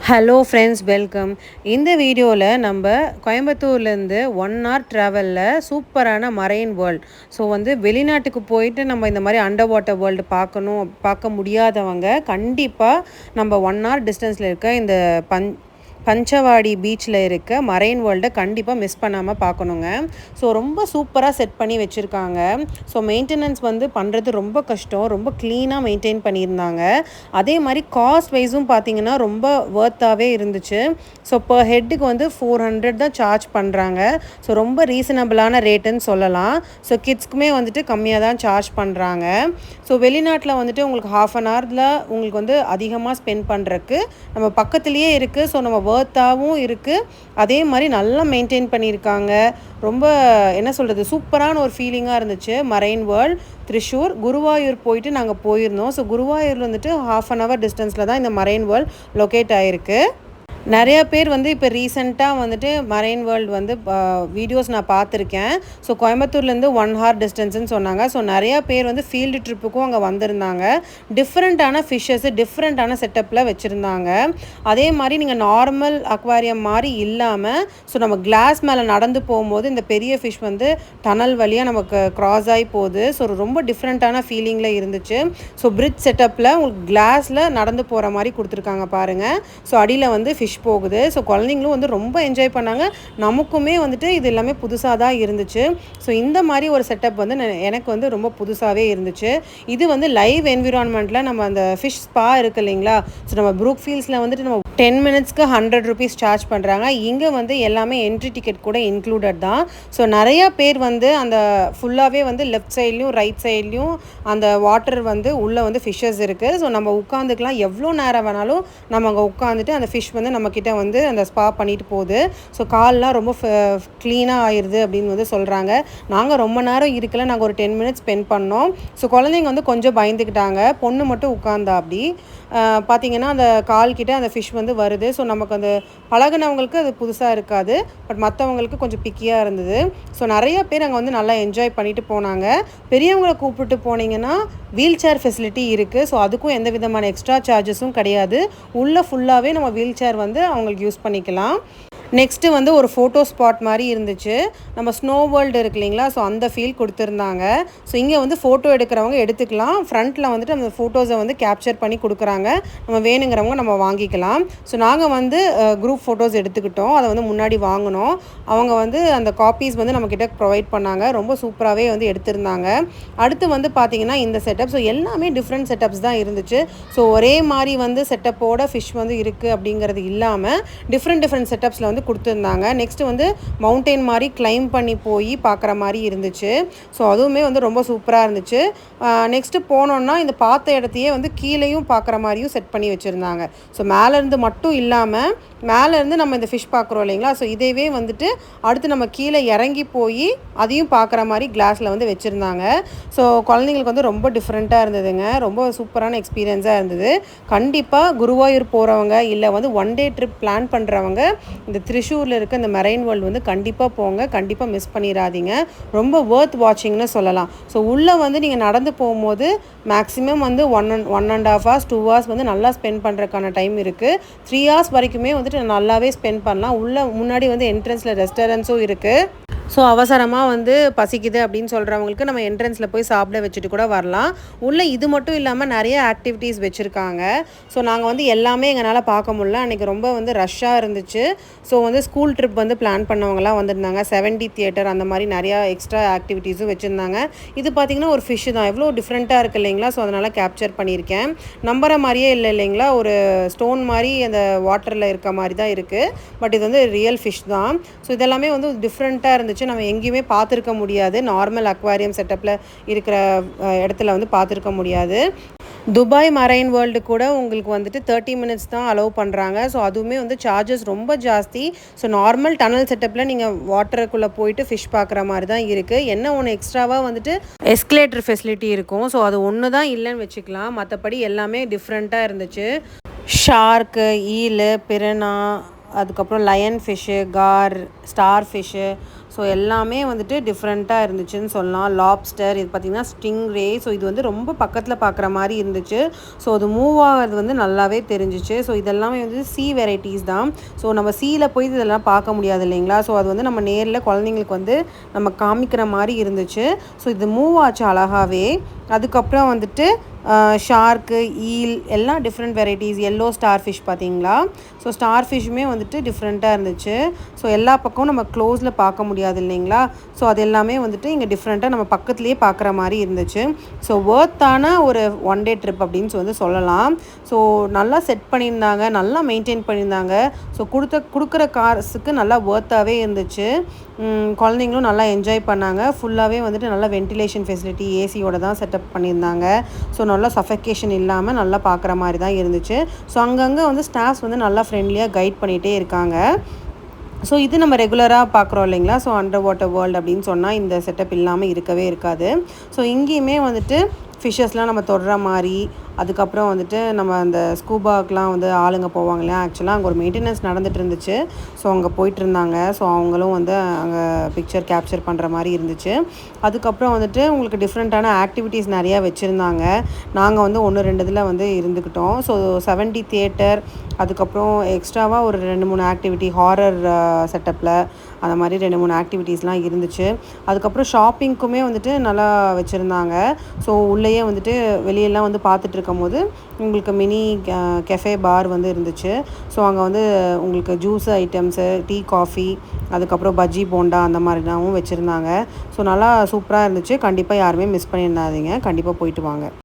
Hello friends, welcome. இந்த வீடியோவில் நம்ம கோயம்புத்தூர்லேருந்து 1 hour ட்ராவலில் சூப்பரான மரைன் வேர்ல்ட். ஸோ வெளிநாட்டுக்கு போயிட்டு நம்ம இந்த மாதிரி அண்டர் வாட்டர் வேர்ல்டு பார்க்க முடியாதவங்க கண்டிப்பாக நம்ம 1 hour டிஸ்டன்ஸில் இருக்க இந்த பஞ்சவாடி பீச்சில் இருக்க மரைன் வேர்ல்டை கண்டிப்பாக மிஸ் பண்ணாமல் பார்க்கணுங்க. ஸோ ரொம்ப சூப்பராக செட் பண்ணி வச்சுருக்காங்க. ஸோ மெயின்டெனன்ஸ் பண்ணுறது ரொம்ப கஷ்டம், ரொம்ப க்ளீனாக மெயின்டைன் பண்ணியிருந்தாங்க. அதே மாதிரி காஸ்ட் வைஸும் பார்த்திங்கன்னா ரொம்ப ஒர்த்தாகவே இருந்துச்சு. ஸோ பர் ஹெட்டுக்கு 400 தான் சார்ஜ் பண்ணுறாங்க. ஸோ ரொம்ப ரீசனபிளான ரேட்டுன்னு சொல்லலாம். ஸோ கிட்ஸ்க்குமே கம்மியாக தான் சார்ஜ் பண்ணுறாங்க. ஸோ வெளிநாட்டில் உங்களுக்கு ½ an hourல உங்களுக்கு அதிகமாக ஸ்பெண்ட் பண்ணுறதுக்கு நம்ம பக்கத்துலேயே இருக்குது. ஸோ நம்ம ஒர்த்தாகவும் இருக்குது, அதே மாதிரி நல்லா மெயின்டைன் பண்ணியிருக்காங்க. ரொம்ப என்ன சொல்கிறது, சூப்பரான ஒரு ஃபீலிங்காக இருந்துச்சு. மரைன் வேர்ல்ட் திரிஷூர் குருவாயூர் போயிட்டு நாங்கள் போயிருந்தோம். ஸோ குருவாயூர் ½ an hour டிஸ்டன்ஸில் தான் இந்த மரைன் வேர்ல்ட் லொக்கேட் ஆகிருக்கு. நிறையா பேர் இப்போ ரீசெண்டாக மரைன் வேர்ல்டு வீடியோஸ் நான் பார்த்துருக்கேன். ஸோ கோயம்புத்தூர்லேருந்து 1 hour டிஸ்டன்ஸ்னு சொன்னாங்க. ஸோ நிறையா பேர் ஃபீல்டு ட்ரிப்புக்கும் அங்கே வந்திருந்தாங்க. டிஃப்ரெண்ட்டான ஃபிஷ்ஷஸ் டிஃப்ரெண்ட்டான செட்டப்பில் வச்சுருந்தாங்க. அதே மாதிரி நீங்கள் நார்மல் அக்வாரியம் மாதிரி இல்லாமல் ஸோ நம்ம கிளாஸ் மேலே நடந்து போகும்போது இந்த பெரிய ஃபிஷ் டனல் வழியாக நமக்கு க்ராஸ் ஆகி போகுது. ஸோ ரொம்ப டிஃப்ரெண்ட்டான ஃபீலிங்கில் இருந்துச்சு. ஸோ பிரிட்ஜ் செட்டப்பில் உங்களுக்கு கிளாஸில் நடந்து போகிற மாதிரி கொடுத்துருக்காங்க பாருங்கள். ஸோ அடியில் ஃபிஷ் போகுது. ஸோ குழந்தைங்களும் ரொம்ப என்ஜாய் பண்ணாங்க. நமக்குமே இது எல்லாமே புதுசாக தான் இருந்துச்சு. ஸோ இந்த மாதிரி ஒரு செட்டப் எனக்கு ரொம்ப புதுசாகவே இருந்துச்சு. இது லைவ் என்விரான்மெண்ட்டில் நம்ம அந்த ஃபிஷ் ஸ்பா இருக்குது இல்லைங்களா. ஸோ நம்ம ப்ரூக் ஃபீல்ஸில் நம்ம 10 minutesக்கு 100 rupees சார்ஜ் பண்ணுறாங்க. இங்கே எல்லாமே என்ட்ரி டிக்கெட் கூட இன்க்ளூடட் தான். ஸோ நிறையா பேர் அந்த ஃபுல்லாகவே லெஃப்ட் சைட்லேயும் ரைட் சைட்லேயும் அந்த வாட்டர் உள்ளே ஃபிஷ்ஷஸ் இருக்குது. ஸோ நம்ம உட்காந்துக்கலாம், எவ்வளோ நேரம் வேணாலும் நம்ம அங்கே உட்காந்துட்டு அந்த ஃபிஷ் நம்மக்கிட்ட அந்த ஸ்பா பண்ணிட்டு போகுது. ஸோ கால்லாம் ரொம்ப க்ளீனாக ஆயிடுது அப்படின்னு சொல்கிறாங்க. நாங்கள் ரொம்ப நேரம் இருக்கல, நாங்கள் ஒரு 10 minutes ஸ்பெண்ட் பண்ணோம். ஸோ குழந்தைங்க கொஞ்சம் பயந்துக்கிட்டாங்க. பொண்ணு மட்டும் உட்காந்தா அப்படி பார்த்திங்கன்னா அந்த கால்கிட்ட அந்த ஃபிஷ் வருது. ஸோ நமக்கு அந்த பழகினவங்களுக்கு அது புதுசாக இருக்காது, பட் மற்றவங்களுக்கு கொஞ்சம் பிக்கியாக இருந்தது. ஸோ நிறைய பேர் அங்கே நல்லா என்ஜாய் பண்ணிட்டு போனாங்க. பெரியவங்களை கூப்பிட்டு போனீங்கன்னா வீல் சேர் ஃபெசிலிட்டி இருக்குது. ஸோ அதுக்கும் எந்த விதமான எக்ஸ்ட்ரா சார்ஜஸும் கிடையாது. உள்ளே ஃபுல்லாகவே நம்ம வீல் சேர் அவங்களுக்கு யூஸ் பண்ணிக்கலாம். நெக்ஸ்ட்டு ஒரு ஃபோட்டோ ஸ்பாட் மாதிரி இருந்துச்சு. நம்ம ஸ்னோ வேர்ல்டு இருக்கு இல்லைங்களா, ஸோ அந்த ஃபீல் கொடுத்துருந்தாங்க. ஸோ இங்கே ஃபோட்டோ எடுக்கிறவங்க எடுத்துக்கலாம். ஃப்ரண்ட்டில் அந்த ஃபோட்டோஸை கேப்சர் பண்ணி கொடுக்குறாங்க. நம்ம வேணுங்கிறவங்க நம்ம வாங்கிக்கலாம். ஸோ நாங்கள் குரூப் ஃபோட்டோஸ் எடுத்துக்கிட்டோம். அதை முன்னாடி வாங்கினோம். அவங்க அந்த காப்பீஸ் நம்மக்கிட்ட ப்ரொவைட் பண்ணாங்க. ரொம்ப சூப்பராகவே எடுத்திருந்தாங்க. அடுத்து பார்த்திங்கன்னா இந்த செட்டப். ஸோ எல்லாமே டிஃப்ரெண்ட் செட்டப்ஸ் தான் இருந்துச்சு. ஸோ ஒரே மாதிரி செட்டப்போட ஃபிஷ் இருக்குது அப்படிங்கிறது இல்லாமல் டிஃப்ரெண்ட் செட்டப்ஸில் கொடுத்துருந்தாங்க. நெக்ஸ்ட்டு மவுண்டெயின் மாதிரி கிளைம் பண்ணி போய் பார்க்குற மாதிரி இருந்துச்சு. ஸோ அதுவுமே ரொம்ப சூப்பராக இருந்துச்சு. நெக்ஸ்ட்டு போனோன்னா இந்த பார்த்த இடத்தையே கீழேயும் பார்க்குற மாதிரியும் செட் பண்ணி வச்சுருந்தாங்க. ஸோ மேலேருந்து மட்டும் இல்லாமல் மேலேருந்து நம்ம இந்த ஃபிஷ் பார்க்குறோம் இல்லைங்களா, ஸோ இதையவே அடுத்து நம்ம கீழே இறங்கி போய் அதையும் பார்க்குற மாதிரி கிளாஸில் வச்சுருந்தாங்க. ஸோ குழந்தைங்களுக்கு ரொம்ப டிஃப்ரெண்ட்டாக இருந்ததுங்க. ரொம்ப சூப்பரான எக்ஸ்பீரியன்ஸாக இருந்தது. கண்டிப்பாக குருவாயூர் போகிறவங்க இல்லை 1 day ட்ரிப் பிளான் பண்ணுறவங்க இந்த திரிஷூரில் இருக்க இந்த மரைன் வேர்ல்டு கண்டிப்பாக போங்க, கண்டிப்பாக மிஸ் பண்ணிடாதீங்க. ரொம்ப ஒர்த் வாட்சிங்னு சொல்லலாம். ஸோ உள்ளே நீங்கள் நடந்து போகும்போது மேக்ஸிமம் 1.5 hours 2 hours நல்லா ஸ்பெண்ட் பண்ணுறதுக்கான டைம் இருக்குது. 3 hours வரைக்குமே நல்லாவே ஸ்பெண்ட் பண்ணலாம். உள்ளே முன்னாடி என்ட்ரன்ஸில் ரெஸ்டாரண்ட்ஸும் இருக்குது. ஸோ அவசரமாக பசிக்குது அப்படின்னு சொல்கிறவங்களுக்கு நம்ம என்ட்ரன்ஸில் போய் சாப்பிட வச்சுட்டு கூட வரலாம். உள்ளே இது மட்டும் இல்லாமல் நிறைய ஆக்டிவிட்டீஸ் வச்சுருக்காங்க. ஸோ நாங்கள் எல்லாமே எங்களால் பார்க்க முடியல. அன்றைக்கி ரொம்ப ரஷ்ஷாக இருந்துச்சு. ஸோ ஸ்கூல் ட்ரிப் பிளான் பண்ணவங்கலாம் வந்திருந்தாங்க. 70 தியேட்டர் அந்த மாதிரி நிறையா எக்ஸ்ட்ரா ஆக்டிவிட்டீஸும் வச்சுருந்தாங்க. இது பார்த்திங்கன்னா ஒரு ஃபிஷ்ஷு தான், எவ்வளோ டிஃப்ரெண்ட்டாக இருக்குது இல்லைங்களா. ஸோ அதனால் கேப்சர் பண்ணியிருக்கேன். நம்புற மாதிரியே இல்லை இல்லைங்களா, ஒரு ஸ்டோன் மாதிரி அந்த வாட்டரில் இருக்க மாதிரி தான் இருக்குது. பட் இது ரியல் ஃபிஷ் தான். ஸோ இதெல்லாமே டிஃப்ரெண்ட்டாக இருந்துச்சு. நம்ம எங்கேயுமே பார்த்துருக்க முடியாது. நார்மல் அக்வாரியம் செட்டப்பில் இருக்கிற இடத்துல பார்த்துருக்க முடியாது. துபாய் மரைன் வேர்ல்டு கூட உங்களுக்கு 30 minutes தான் அலோவ் பண்ணுறாங்க. ஸோ அதுவுமே சார்ஜஸ் ரொம்ப ஜாஸ்தி. ஸோ நார்மல் டனல் செட்டப்பில் நீங்கள் வாட்டருக்குள்ளே போயிட்டு ஃபிஷ் பார்க்குற மாதிரி தான் இருக்குது. என்ன ஒன்று எக்ஸ்ட்ராவாக எஸ்கலேட்டர் ஃபெசிலிட்டி இருக்கும். ஸோ அது ஒன்று தான் இல்லைன்னு வச்சுக்கலாம். மற்றபடி எல்லாமே டிஃப்ரெண்ட்டாக இருந்துச்சு. ஷார்க்கு, ஈலு, பிரணா, அதுக்கப்புறம் லயன் ஃபிஷ்ஷு, கார், ஸ்டார் ஃபிஷ்ஷு, ஸோ எல்லாமே வந்துட்டு டிஃப்ரெண்ட்டாக இருந்துச்சுன்னு சொல்லலாம். லாப்ஸ்டர் இது பார்த்திங்கன்னா ஸ்டிங்ரே. ஸோ இது வந்து ரொம்ப பக்கத்தில் பார்க்குற மாதிரி இருந்துச்சு. ஸோ அது மூவ் ஆகிறது வந்து நல்லாவே தெரிஞ்சிச்சு. ஸோ இதெல்லாமே வந்து சீ வெரைட்டிஸ் தான். ஸோ நம்ம சீல போய் இதெல்லாம் பார்க்க முடியாது இல்லைங்களா? ஸோ அது வந்து நம்ம நேரில் குழந்தைங்களுக்கு வந்து நம்ம காமிக்கிற மாதிரி இருந்துச்சு. ஸோ இது மூவ் ஆச்சு அழகாகவே. அதுக்கப்புறம் வந்துட்டு ஷார்க்கு, ஈல் எல்லாம் different varieties. Yellow star fish பார்த்தீங்களா? ஸோ ஸ்டார் ஃபிஷ்ஷுமே வந்துட்டு டிஃப்ரெண்ட்டாக இருந்துச்சு. ஸோ எல்லா பக்கமும் நம்ம க்ளோஸில் பார்க்க முடியாது இல்லைங்களா? ஸோ அது எல்லாமே வந்துட்டு இங்கே டிஃப்ரெண்ட்டாக நம்ம பக்கத்துலேயே பார்க்குற மாதிரி இருந்துச்சு. ஸோ வொர்த்தான ஒரு ஒன் டே ட்ரிப் அப்படின்னு வந்து சொல்லலாம். ஸோ நல்லா செட் பண்ணியிருந்தாங்க, நல்லா மெயின்டைன் பண்ணியிருந்தாங்க. ஸோ கொடுக்குற காசுக்கு நல்லா வொர்த்தாகவே இருந்துச்சு. குழந்தைங்களும் நல்லா என்ஜாய் பண்ணாங்க. ஃபுல்லாகவே வந்துட்டு நல்லா வென்டிலேஷன் ஃபெசிலிட்டி ஏசியோட தான் செட்டப் பண்ணியிருந்தாங்க. ஸோ நல்லா சஃபகேஷன் இல்லாமல் நல்லா பார்க்குற மாதிரி தான் இருந்துச்சு. ஸோ அங்கங்கே வந்து ஸ்டாஃப்ஸ் வந்து நல்லா ஃப்ரெண்ட்லியாக கைட் பண்ணிகிட்டே இருக்காங்க. ஸோ இது நம்ம ரெகுலராக பார்க்குறோம் இல்லைங்களா? ஸோ அண்டர் வாட்டர் வேர்ல்டு அப்படின்னு சொன்னால் இந்த செட்டப் இல்லாமல் இருக்கவே இருக்காது. ஸோ இங்கேயுமே வந்துட்டு ஃபிஷ்ஷஸ்லாம் நம்ம தொடுற மாதிரி, அதுக்கப்புறம் வந்துட்டு நம்ம அந்த ஸ்கூபாக்கெலாம் வந்து ஆளுங்க போவாங்க இல்லையா? ஆக்சுவலாக அங்கே ஒரு மெயின்டெனன்ஸ் நடந்துகிட்டு இருந்துச்சு. ஸோ அங்கே போயிட்டுருந்தாங்க. ஸோ அவங்களும் வந்து அங்கே பிக்சர் கேப்சர் பண்ணுற மாதிரி இருந்துச்சு. அதுக்கப்புறம் வந்துட்டு உங்களுக்கு டிஃப்ரெண்ட்டான ஆக்டிவிட்டீஸ் நிறையா வச்சுருந்தாங்க. நாங்கள் வந்து 1, 2 இதில் வந்து இருந்துக்கிட்டோம். ஸோ 70 தியேட்டர், அதுக்கப்புறம் எக்ஸ்ட்ராவாக ஒரு 2, 3 ஆக்டிவிட்டி ஹாரர் செட்டப்பில் அந்த மாதிரி 2, 3 ஆக்டிவிட்டீஸ்லாம் இருந்துச்சு. அதுக்கப்புறம் ஷாப்பிங்க்குமே வந்துட்டு நல்லா வச்சுருந்தாங்க. ஸோ உள்ளேயே வந்துட்டு வெளியெல்லாம் வந்து பார்த்துட்டு இருக்கும்போது உங்களுக்கு மினி கெஃபே பார் வந்து இருந்துச்சு. ஸோ அங்கே வந்து உங்களுக்கு ஜூஸ் ஐட்டம்ஸு, டீ, காஃபி, அதுக்கப்புறம் பஜ்ஜி, போண்டா அந்த மாதிரிலாவும் வச்சுருந்தாங்க. ஸோ நல்லா சூப்பராக இருந்துச்சு. கண்டிப்பாக யாருமே மிஸ் பண்ணியிருந்தாதீங்க. கண்டிப்பாக போயிட்டு வாங்க.